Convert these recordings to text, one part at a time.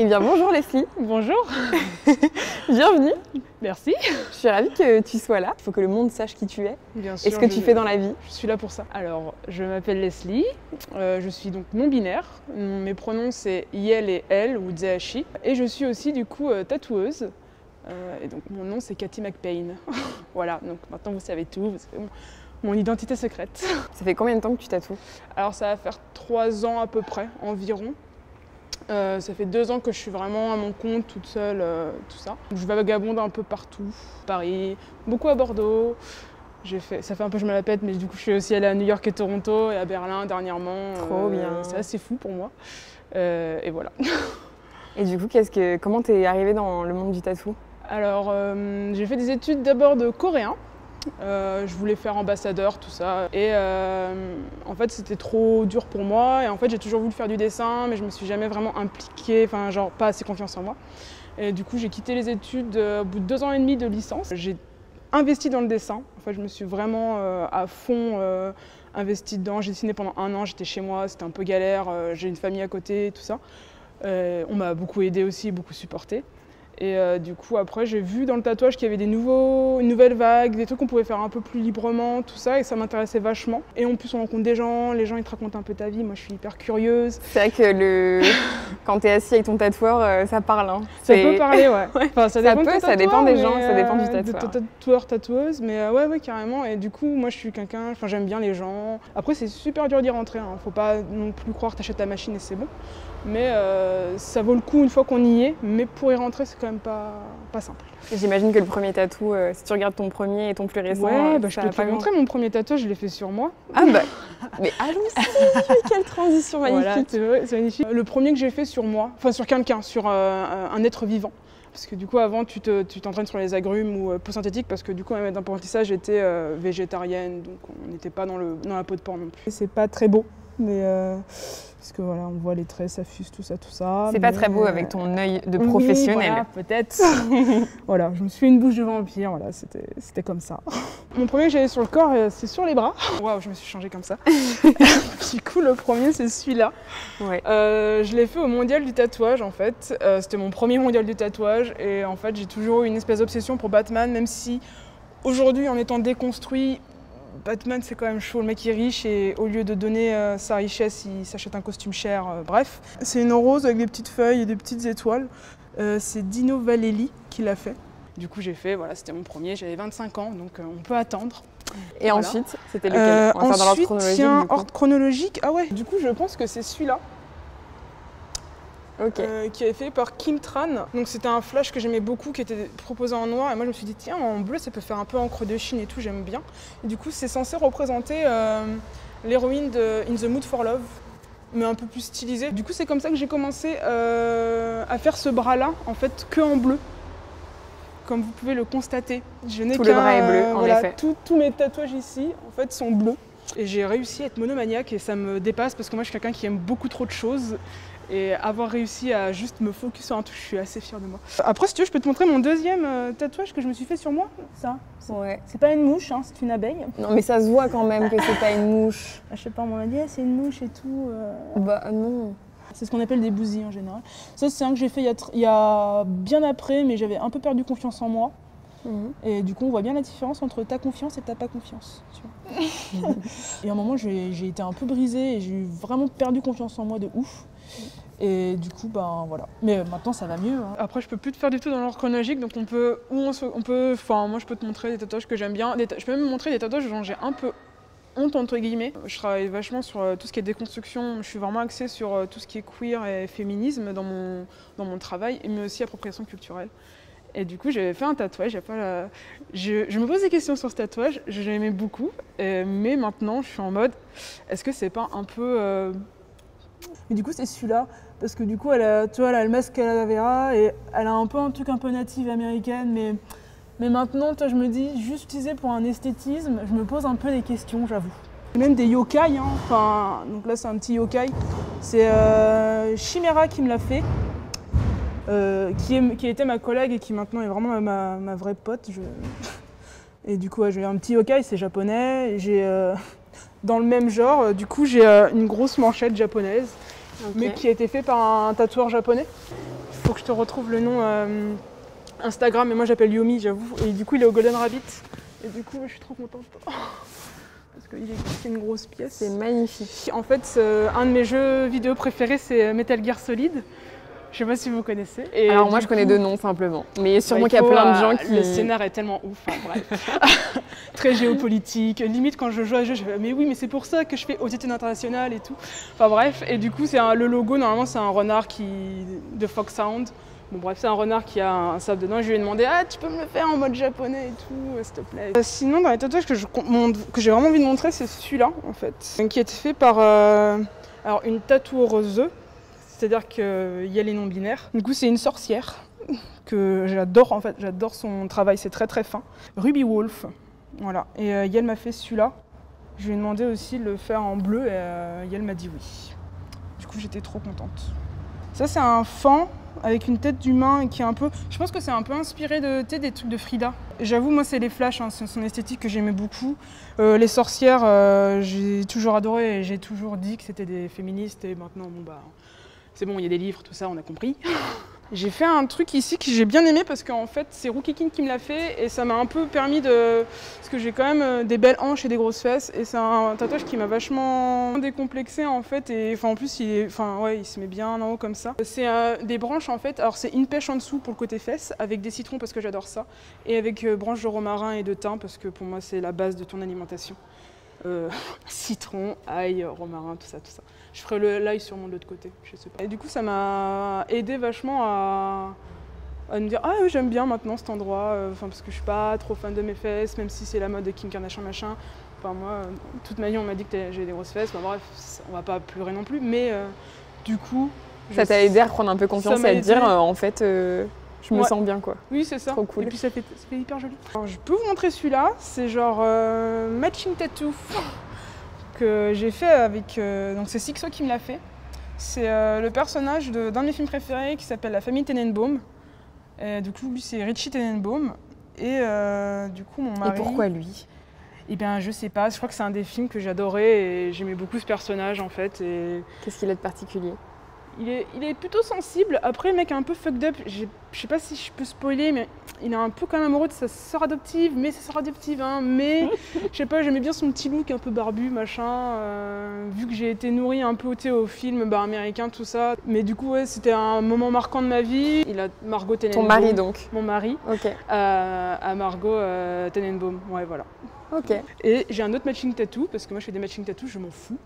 Eh bien bonjour Leslie. Bonjour. Bienvenue. Merci. Je suis ravie que tu sois là. Il faut que le monde sache qui tu es. Bien sûr. Et ce que tu fais dans la vie. Je suis là pour ça. Alors, je m'appelle Leslie. Je suis donc non-binaire. Mes pronoms c'est Yel et Elle ou Zeachi. Et je suis aussi du coup tatoueuse. Et donc mon nom c'est Cathy McPain. Voilà, donc maintenant vous savez tout. Vous savez mon identité secrète. Ça fait combien de temps que tu tatoues? Alors ça va faire 3 ans à peu près, environ. Ça fait 2 ans que je suis vraiment à mon compte, toute seule, tout ça. Je vagabonde un peu partout, Paris, beaucoup à Bordeaux. Ça fait un peu je me la pète, mais du coup je suis aussi allée à New York et Toronto et à Berlin dernièrement. Trop bien. C'est assez fou pour moi. Et voilà. Et du coup, comment t'es arrivée dans le monde du tatou? Alors j'ai fait des études d'abord de coréen. Je voulais faire ambassadeur, tout ça. Et en fait, c'était trop dur pour moi. Et en fait, j'ai toujours voulu faire du dessin, mais je me suis jamais vraiment impliquée, enfin, genre pas assez confiance en moi. Et du coup, j'ai quitté les études au bout de 2 ans et demi de licence. J'ai investi dans le dessin. En fait, je me suis vraiment à fond investie dedans. J'ai dessiné pendant 1 an, j'étais chez moi, c'était un peu galère. J'ai une famille à côté, tout ça. On m'a beaucoup aidée aussi, beaucoup supportée. Et du coup, après, j'ai vu dans le tatouage qu'il y avait une nouvelle vague, des trucs qu'on pouvait faire un peu plus librement, tout ça, et ça m'intéressait vachement. Et en plus, on rencontre des gens, les gens ils te racontent un peu ta vie, moi je suis hyper curieuse. C'est vrai que quand t'es assis avec ton tatoueur, ça parle. Hein. Ça peut parler, ouais. Enfin, ça dépend des gens, ça dépend du tatoueur. De tatoueur, tatoueuse, mais ouais, carrément. Et du coup, moi je suis quelqu'un, j'aime bien les gens. Après, c'est super dur d'y rentrer, hein. Faut pas non plus croire que t'achètes ta machine et c'est bon. Mais ça vaut le coup une fois qu'on y est, mais pour y rentrer, c'est quand même pas simple. J'imagine que le premier tatou, si tu regardes ton premier et ton plus récent, ouais, je peux te montrer mon premier tatouage, je l'ai fait sur moi. Ah bah, mais allons-y. Quelle transition magnifique. Voilà, c'est magnifique. Le premier que j'ai fait sur moi, enfin sur quelqu'un, sur un être vivant. Parce que du coup, avant, tu t'entraînes sur les agrumes ou peau synthétique, parce que du coup, même d'apprentissage, j'étais végétarienne, donc on n'était pas dans la peau de porc non plus. C'est pas très beau, mais parce que voilà, on voit les traits, ça fuse, tout ça. C'est pas très beau avec ton œil de professionnel. Oui, voilà, peut-être. Voilà, je me suis fait une bouche de vampire, voilà, c'était comme ça. Mon premier que j'avais sur le corps, c'est sur les bras. Waouh, je me suis changée comme ça. Du coup, le premier, c'est celui-là. Ouais. Je l'ai fait au mondial du tatouage, en fait. C'était mon premier mondial du tatouage. Et en fait, j'ai toujours eu une espèce d'obsession pour Batman, même si aujourd'hui, en étant déconstruit, Batman c'est quand même chaud, le mec il est riche et au lieu de donner sa richesse, il s'achète un costume cher, bref. C'est une rose avec des petites feuilles et des petites étoiles. C'est Dino Vallely qui l'a fait. Du coup j'ai fait, voilà, c'était mon premier, j'avais 25 ans, donc on peut attendre. Et voilà. Ensuite, c'était lequel? On va faire dans l'ordre chronologique. Tiens, ordre chronologique, ah ouais, du coup je pense que c'est celui-là. Okay. Qui est fait par Kim Tran. Donc c'était un flash que j'aimais beaucoup, qui était proposé en noir. Et moi je me suis dit, tiens, en bleu ça peut faire un peu encre de Chine et tout, j'aime bien. Et du coup c'est censé représenter l'héroïne de In the Mood for Love, mais un peu plus stylisée. Du coup c'est comme ça que j'ai commencé à faire ce bras-là, en fait, que en bleu. Comme vous pouvez le constater. Je n'ai tout le bras est bleu, en voilà, effet. Tous mes tatouages ici, en fait, sont bleus. Et j'ai réussi à être monomaniaque et ça me dépasse parce que moi je suis quelqu'un qui aime beaucoup trop de choses. Et avoir réussi à juste me focus sur un truc, je suis assez fière de moi. Après, si tu veux, je peux te montrer mon deuxième tatouage que je me suis fait sur moi. Ça, ouais. C'est pas une mouche, hein, c'est une abeille. Non, mais ça se voit quand même que c'est pas une mouche. Je sais pas, on m'a dit, c'est une mouche et tout. Bah non. C'est ce qu'on appelle des bousilles en général. Ça, c'est un que j'ai fait il y a bien après, mais j'avais un peu perdu confiance en moi. Et du coup, on voit bien la différence entre ta confiance et ta pas confiance. Tu vois. Et à un moment, j'ai été un peu brisée et j'ai vraiment perdu confiance en moi de ouf. Et du coup, ben voilà. Mais maintenant, ça va mieux. Hein. Après, je peux plus te faire du tout dans l'ordre chronologique, donc moi, je peux te montrer des tatouages que j'aime bien. Je peux même montrer des tatouages dont j'ai un peu honte, entre guillemets. Je travaille vachement sur tout ce qui est déconstruction. Je suis vraiment axée sur tout ce qui est queer et féminisme dans mon travail, mais aussi appropriation culturelle. Et du coup, j'avais fait un tatouage. Je me pose des questions sur ce tatouage. Je l'aimais beaucoup, mais maintenant, je suis en mode, est-ce que c'est pas un peu... Et du coup, c'est celui-là, parce que du coup, elle a le masque calavera et elle a un peu un truc un peu native américaine, mais maintenant, toi, je me dis, juste utilisé pour un esthétisme, je me pose un peu des questions, j'avoue. Même des yokai, hein. Enfin, donc là, c'est un petit yokai. C'est Chimera qui me l'a fait. Qui était ma collègue et qui maintenant est vraiment ma vraie pote. Et du coup, j'ai un petit yokai, c'est japonais. Dans le même genre, du coup, j'ai une grosse manchette japonaise, mais qui a été fait par un tatoueur japonais. faut que je te retrouve le nom Instagram, mais moi j'appelle Yomi, j'avoue. Et du coup, il est au Golden Rabbit. Et du coup, je suis trop contente. Parce c'est une grosse pièce. C'est magnifique. En fait, un de mes jeux vidéo préférés, c'est Metal Gear Solid. Je sais pas si vous connaissez. Et alors moi je connais deux noms simplement, mais sûrement qu'il y a plein de gens qui... Le scénar est tellement ouf, enfin, bref. Très géopolitique, limite quand je joue à ce jeu, je fais mais oui mais c'est pour ça que je fais aux études internationales et tout. Enfin bref, et du coup le logo normalement c'est un renard de Foxhound. Bon bref, c'est un renard qui a un sable dedans. Je lui ai demandé tu peux me le faire en mode japonais et tout, s'il te plaît. Sinon dans les tatouages que j'ai vraiment envie de montrer, c'est celui-là en fait, qui a été fait par alors une tatoueuse. C'est-à-dire qu'il y a les non-binaires. Du coup, c'est une sorcière que j'adore en fait. J'adore son travail, c'est très très fin. Ruby Wolf, voilà. Et Yael m'a fait celui-là. Je lui ai demandé aussi de le faire en bleu et Yael m'a dit oui. Du coup, j'étais trop contente. Ça, c'est un fan avec une tête d'humain qui est un peu... Je pense que c'est un peu inspiré des trucs de Frida. J'avoue, moi, c'est les flashs, hein, c'est son esthétique que j'aimais beaucoup. Les sorcières, j'ai toujours adoré et j'ai toujours dit que c'était des féministes et maintenant, bon bah... C'est bon, il y a des livres, tout ça, on a compris. J'ai fait un truc ici que j'ai bien aimé parce qu'en fait, c'est Rookie King qui me l'a fait et ça m'a un peu permis de... Parce que j'ai quand même des belles hanches et des grosses fesses et c'est un tatouage qui m'a vachement décomplexé en fait. Et en plus, il se met bien en haut comme ça. C'est des branches en fait. Alors c'est une pêche en dessous pour le côté fesses avec des citrons parce que j'adore ça. Et avec branches de romarin et de thym parce que pour moi, c'est la base de ton alimentation. Citron, ail, romarin, tout ça. Je ferai l'ail sûrement de l'autre côté, je sais pas. Et du coup, ça m'a aidé vachement à me dire oui, j'aime bien maintenant cet endroit, parce que je suis pas trop fan de mes fesses, même si c'est la mode de Kim Kardashian machin. Enfin moi, toute ma vie on m'a dit que j'ai des grosses fesses. Bref, on va pas pleurer non plus, mais du coup, ça t'a aidé à reprendre un peu confiance et à te dire en fait. Je me sens bien quoi. Oui, c'est ça. Trop cool. Et puis ça fait hyper joli. Alors, je peux vous montrer celui-là, c'est genre matching tattoo que j'ai fait avec. Donc c'est Sixo qui me l'a fait. C'est le personnage d'un de mes films préférés qui s'appelle La famille Tenenbaum. Et du coup, lui c'est Richie Tenenbaum. Et du coup, mon mari. Et pourquoi lui ? Eh bien, je sais pas. Je crois que c'est un des films que j'adorais et j'aimais beaucoup ce personnage en fait. Et... Qu'est-ce qu'il a de particulier ? Il est plutôt sensible. Après, le mec est un peu fucked up. Je sais pas si je peux spoiler, mais il est un peu quand même amoureux de sa sœur adoptive. Mais sa sœur adoptive, hein. Mais je sais pas, j'aimais bien son petit look un peu barbu, machin. Vu que j'ai été nourrie un peu au film américain, tout ça. Mais du coup, ouais, c'était un moment marquant de ma vie. Il a Margot Tenenbaum. Ton mari donc ? Mon mari. Ok. À Margot Tenenbaum. Ouais, voilà. Ok. Et j'ai un autre matching tattoo, parce que moi je fais des matching tattoos, je m'en fous.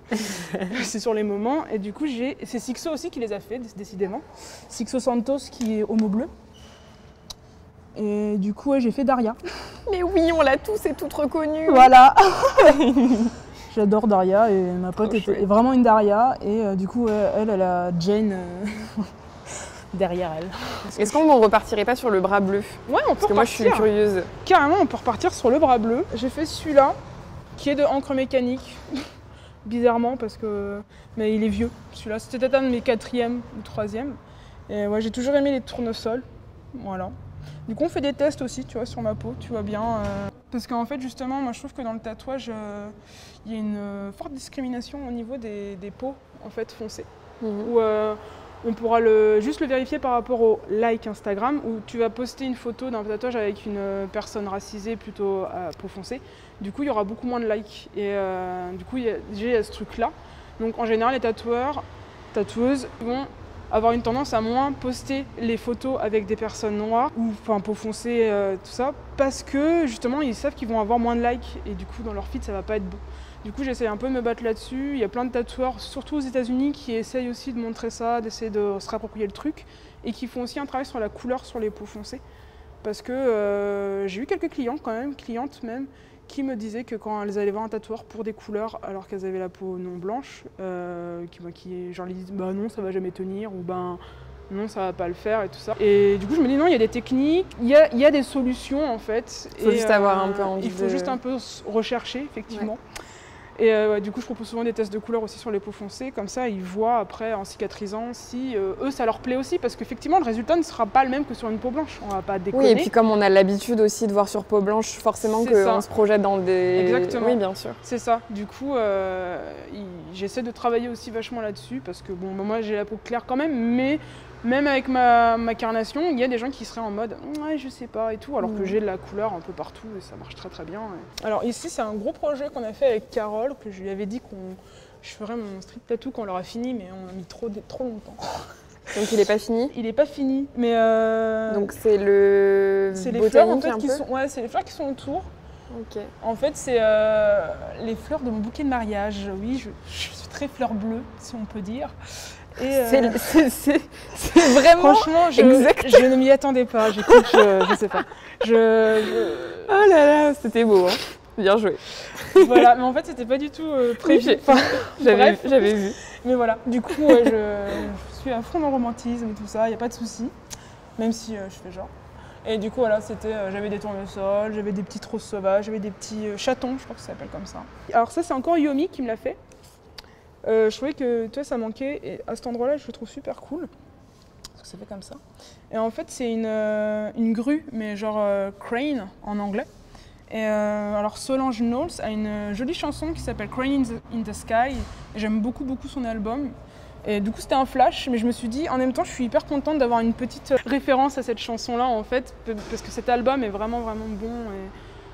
C'est sur les moments. Et du coup, c'est Sixo aussi qui les a fait, décidément. Sixo Santos qui est homo bleu. Et du coup, ouais, j'ai fait Daria. Mais oui, on l'a tous et toutes reconnue. Voilà. J'adore Daria et ma pote est vraiment une Daria. Et du coup, elle a Jane derrière elle. Est-ce qu'on ne repartirait pas sur le bras bleu ? Ouais, on peut repartir. Parce que moi, je suis curieuse. Carrément, on peut repartir sur le bras bleu. J'ai fait celui-là, qui est de encre mécanique. Bizarrement, parce que... Mais il est vieux, celui-là. C'était peut-être un de mes 4e ou 3e. Et ouais, j'ai toujours aimé les tournesols. Voilà. Du coup, on fait des tests aussi, tu vois, sur ma peau, tu vois bien. Parce qu'en fait, justement, moi, je trouve que dans le tatouage, il y a une forte discrimination au niveau des peaux, en fait, foncées. Où, on pourra juste le vérifier par rapport au like Instagram où tu vas poster une photo d'un tatouage avec une personne racisée plutôt à peau foncée. Du coup, il y aura beaucoup moins de likes. Et du coup, il y a ce truc-là. Donc en général, les tatoueurs, tatoueuses vont avoir une tendance à moins poster les photos avec des personnes noires ou enfin peau foncée, tout ça, parce que justement, ils savent qu'ils vont avoir moins de likes et du coup, dans leur feed, ça va pas être beau. Du coup, j'essaie un peu de me battre là-dessus. Il y a plein de tatoueurs, surtout aux États-Unis, qui essayent aussi de montrer ça, d'essayer de se réapproprier le truc et qui font aussi un travail sur la couleur sur les peaux foncées. Parce que j'ai eu quelques clientes même, qui me disaient que quand elles allaient voir un tatoueur pour des couleurs alors qu'elles avaient la peau non blanche, qui genre, les disent bah non, ça va jamais tenir ou ben non, ça va pas le faire et tout ça. Et du coup, je me dis non, il y a des techniques, il y a des solutions en fait. Il faut juste avoir un peu envie. Il faut juste un peu rechercher, effectivement. Ouais. Et du coup, je propose souvent des tests de couleurs aussi sur les peaux foncées, comme ça ils voient après en cicatrisant si eux ça leur plaît aussi, parce qu'effectivement le résultat ne sera pas le même que sur une peau blanche, on va pas déconner. Oui, et puis comme on a l'habitude aussi de voir sur peau blanche, forcément qu'on se projette dans des... Exactement. Oui, bien sûr. C'est ça, du coup j'essaie de travailler aussi vachement là-dessus, parce que bon, moi j'ai la peau claire quand même, mais Même avec ma carnation, il y a des gens qui seraient en mode « ouais, je sais pas » et tout, alors que j'ai de la couleur un peu partout et ça marche très très bien. Alors ici, c'est un gros projet qu'on a fait avec Carole, que je lui avais dit je ferais mon street tattoo quand on l'aura fini, mais on a mis trop longtemps. Donc il est pas fini? Il est pas fini, mais... Donc c'est les fleurs en fait, c'est les fleurs qui sont autour. Ok. En fait, c'est les fleurs de mon bouquet de mariage. Oui, je suis très fleur bleue, si on peut dire. C'est vraiment franchement, je ne m'y attendais pas. J'ai cru que je sais pas. Oh là là, c'était beau, hein. Bien joué. Voilà, mais en fait, c'était pas du tout prévu. J'avais vu. Mais voilà, du coup, je suis à fond dans le romantisme et tout ça, il n'y a pas de souci, même si je fais genre. Et du coup, voilà, j'avais des tournesols, j'avais des petites roses sauvages, j'avais des petits chatons, je crois que ça s'appelle comme ça. Alors ça, c'est encore Yomi qui me l'a fait. Je trouvais que ça manquait, et à cet endroit-là, je le trouve super cool. Parce que ça fait comme ça. Et en fait, c'est une grue, mais genre crane en anglais. Et alors Solange Knowles a une jolie chanson qui s'appelle Crane in the Sky. J'aime beaucoup son album. Et du coup c'était un flash, mais je me suis dit en même temps je suis hyper contente d'avoir une petite référence à cette chanson-là en fait, parce que cet album est vraiment bon.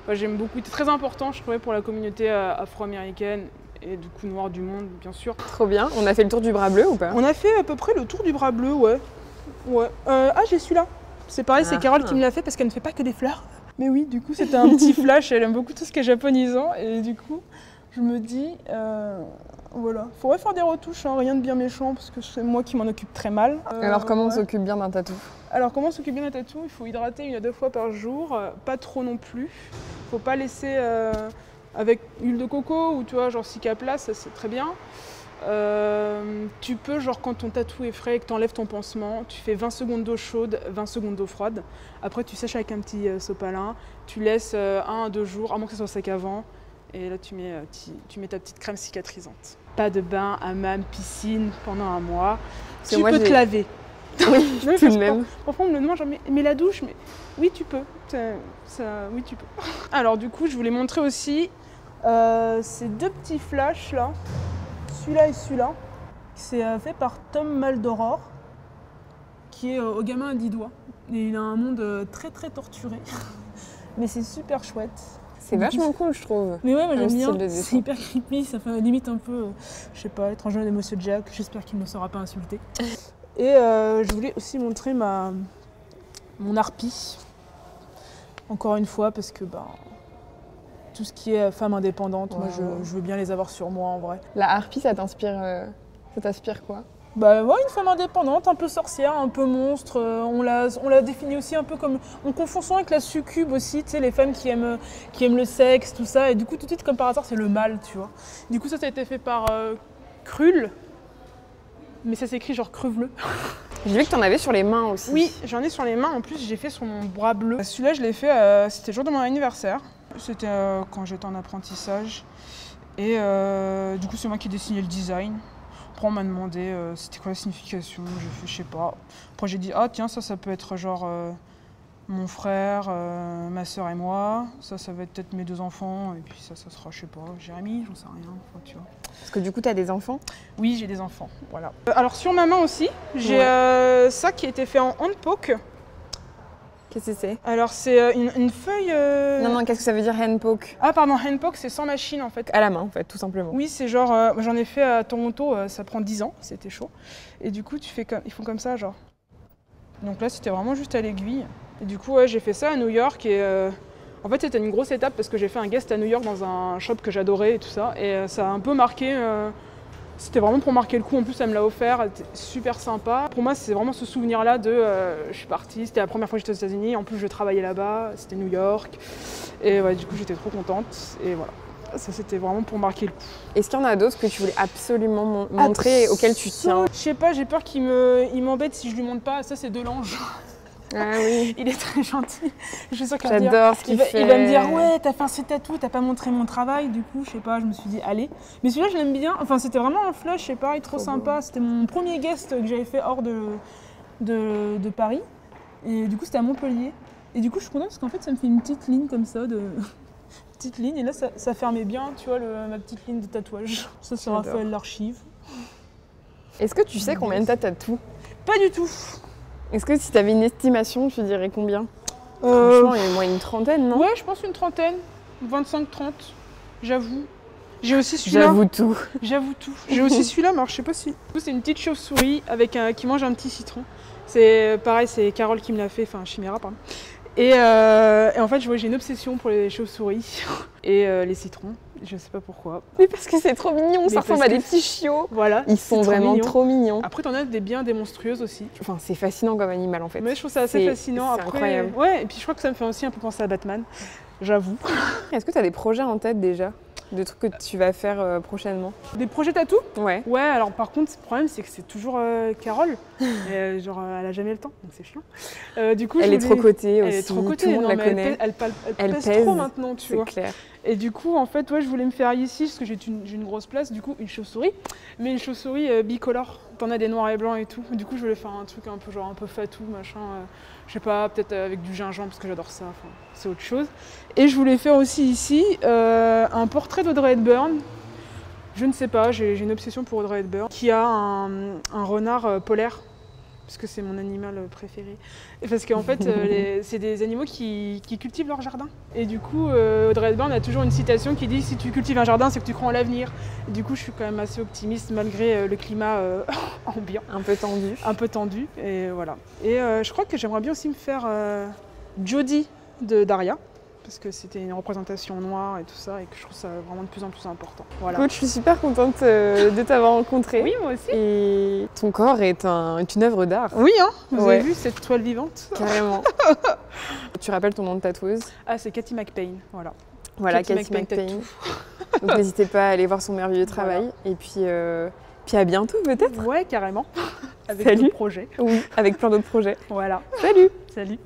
Et j'aime beaucoup, c'est très important je trouvais pour la communauté afro-américaine et du coup noire du monde bien sûr. Trop bien, on a fait le tour du bras bleu ou pas? On a fait à peu près le tour du bras bleu, ouais. J'ai celui-là. C'est pareil, c'est Carole qui me l'a fait parce qu'elle ne fait pas que des fleurs. Mais oui, du coup, c'était un petit flash. Elle aime beaucoup tout ce qui est japonisant. Et du coup, je me dis, voilà. Faudrait faire des retouches, hein, rien de bien méchant, parce que c'est moi qui m'en occupe très mal. Alors, comment on s'occupe bien d'un tatou? Alors, comment on s'occupe bien d'un tatou? Il faut hydrater 1 à 2 fois par jour, pas trop non plus. Faut pas laisser avec huile de coco ou tu vois, genre Cicaplast, ça c'est très bien. Tu peux, genre quand ton tatou est frais et que tu enlèves ton pansement, tu fais 20 secondes d'eau chaude, 20 secondes d'eau froide. Après tu sèches avec un petit sopalin, tu laisses 1 à 2 jours, à moins que ça soit sec avant. Et là tu mets ta petite crème cicatrisante. Pas de bain, hammam, piscine pendant 1 mois. Tu peux te laver. Oui, tout de même. Parfois on me demande genre, mais la douche, mais oui tu peux. Oui tu peux. Alors du coup je voulais montrer aussi ces 2 petits flashs là. Celui-là et celui-là, c'est fait par Tom Maldoror, qui est au gamin à 10 doigts. Et il a un monde très torturé, mais c'est super chouette. C'est vachement cool, je trouve. Mais ouais, moi j'aime bien, c'est hyper creepy, ça fait limite un peu, je sais pas, étranger de Monsieur Jack, j'espère qu'il ne me sera pas insulté. Et je voulais aussi montrer mon harpie, encore une fois, parce que tout ce qui est femme indépendante, moi je veux bien les avoir sur moi en vrai. La harpie, ça t'inspire quoi? Bah ouais, une femme indépendante, un peu sorcière, un peu monstre. On l'a définit aussi un peu comme... On confond souvent avec la succube aussi, tu sais, les femmes qui aiment le sexe, tout ça. Et du coup, tout de suite, comme par hasard, c'est le mal, tu vois. Du coup, ça a été fait par Krull. Mais ça s'écrit genre Creveleux. J'ai vu que t'en avais sur les mains aussi. Oui, j'en ai sur les mains. En plus, j'ai fait sur mon bras bleu. Celui-là, je l'ai fait, c'était le jour de mon anniversaire. C'était quand j'étais en apprentissage. Et du coup, c'est moi qui ai dessiné le design. Après, on m'a demandé c'était quoi la signification. J'ai fait, je sais pas. Après, j'ai dit, ah tiens, ça peut être genre mon frère, ma soeur et moi. Ça va être peut-être mes 2 enfants. Et puis ça sera, je sais pas, Jérémy, j'en sais rien. Enfin, tu vois. Parce que du coup, t'as des enfants? Oui, j'ai des enfants. Voilà. Alors, sur ma main aussi, j'ai ça qui a été fait en handpoke. Qu'est-ce que c'est? Alors c'est une feuille... Non, qu'est-ce que ça veut dire handpoke? Ah pardon, handpoke c'est sans machine en fait. À la main en fait, tout simplement. Oui, c'est genre, j'en ai fait à Toronto, ça prend 10 ans, c'était chaud. Et du coup, ils font comme ça genre. Donc là, c'était vraiment juste à l'aiguille. Et du coup, j'ai fait ça à New York et en fait, c'était une grosse étape parce que j'ai fait un guest à New York dans un shop que j'adorais et tout ça. Et ça a un peu marqué... C'était vraiment pour marquer le coup, en plus elle me l'a offert, elle était super sympa. Pour moi c'est vraiment ce souvenir-là de je suis partie, c'était la première fois que j'étais aux États-Unis, en plus je travaillais là-bas, c'était New York. Et ouais, du coup j'étais trop contente et voilà. Ça c'était vraiment pour marquer le coup. Est-ce qu'il y en a d'autres que tu voulais absolument montrer et auxquels tu tiens? Je sais pas, j'ai peur qu'il m'embête si je lui montre pas, ça c'est Delange. Ah oui. Il est très gentil. Je suis sûre qu'il J'adore ce qu'il fait. Il va me dire ouais, t'as fait un tatou, t'as pas montré mon travail. Du coup, je sais pas, je me suis dit allez. Mais celui-là, je l'aime bien. Enfin, c'était vraiment un flash, je sais pas, il est trop sympa. C'était mon premier guest que j'avais fait hors de Paris. Et du coup, c'était à Montpellier. Et du coup, je suis contente parce qu'en fait, ça me fait une petite ligne comme ça petite ligne. Et là, ça fermait bien, tu vois, ma petite ligne de tatouage. Ça, c'est Raphaël l'Archive. Est-ce que tu sais combien t'as tatoué? Pas du tout. Est-ce que si tu avais une estimation, tu dirais combien? Franchement, il y a au moins une trentaine, non? Ouais, je pense une trentaine, 25-30, j'avoue. J'ai aussi celui-là. J'avoue tout. J'avoue tout. J'ai aussi celui-là, mais alors je sais pas si. C'est une petite chauve-souris qui mange un petit citron. C'est pareil, c'est Carole qui me l'a fait, enfin Chimera, pardon. Et en fait, j'ai une obsession pour les chauves-souris et les citrons. Je sais pas pourquoi. Mais parce que c'est trop mignon, ça ressemble à des petits chiots. Voilà. Ils sont vraiment trop mignons. Après, t'en as des monstrueuses aussi. Enfin, c'est fascinant comme animal en fait. Mais je trouve ça assez fascinant. C'est incroyable. Ouais, et puis je crois que ça me fait aussi un peu penser à Batman, j'avoue. Est-ce que tu as des projets en tête déjà? De trucs que tu vas faire prochainement? Des projets tatou? Ouais. Ouais, alors par contre, le problème c'est que c'est toujours Carole. Et, genre, elle a jamais le temps, donc c'est chiant. Du coup, elle est trop cotée aussi. Elle est trop cotée, tout le monde la connaît. Elle pèse trop maintenant, tu vois. C'est clair. Et du coup, en fait, ouais, je voulais me faire ici parce que j'ai une grosse place, du coup, une chauve-souris. Mais une chauve-souris bicolore. T'en as des noirs et blancs et tout. Du coup, je voulais faire un truc un peu genre un peu fatou, machin. Je sais pas, peut-être avec du gingembre parce que j'adore ça. Enfin, c'est autre chose. Et je voulais faire aussi ici un portrait d'Audrey Hepburn. Je ne sais pas, j'ai une obsession pour Audrey Hepburn, qui a un renard polaire, parce que c'est mon animal préféré. Et parce qu'en fait, c'est des animaux qui cultivent leur jardin. Et du coup, Audrey Hepburn a toujours une citation qui dit « Si tu cultives un jardin, c'est que tu crois en l'avenir ». Du coup, je suis quand même assez optimiste malgré le climat ambiant. Un peu tendu. Un peu tendu, et voilà. Et je crois que j'aimerais bien aussi me faire Jodie de Daria, parce que c'était une représentation noire et tout ça, et que je trouve ça vraiment de plus en plus important. Voilà. Écoute, je suis super contente de t'avoir rencontré. Oui, moi aussi. Et ton corps est une œuvre d'art. Oui, hein, vous avez vu cette toile vivante? Carrément. Tu rappelles ton nom de tatoueuse? Ah, c'est Cathy McPain, voilà. Voilà, Cathy McPain. Donc n'hésitez pas à aller voir son merveilleux travail. Voilà. Et puis à bientôt peut-être. Ouais, carrément. Avec d'autres projets. Oui, avec plein d'autres projets. Voilà. Salut. Salut.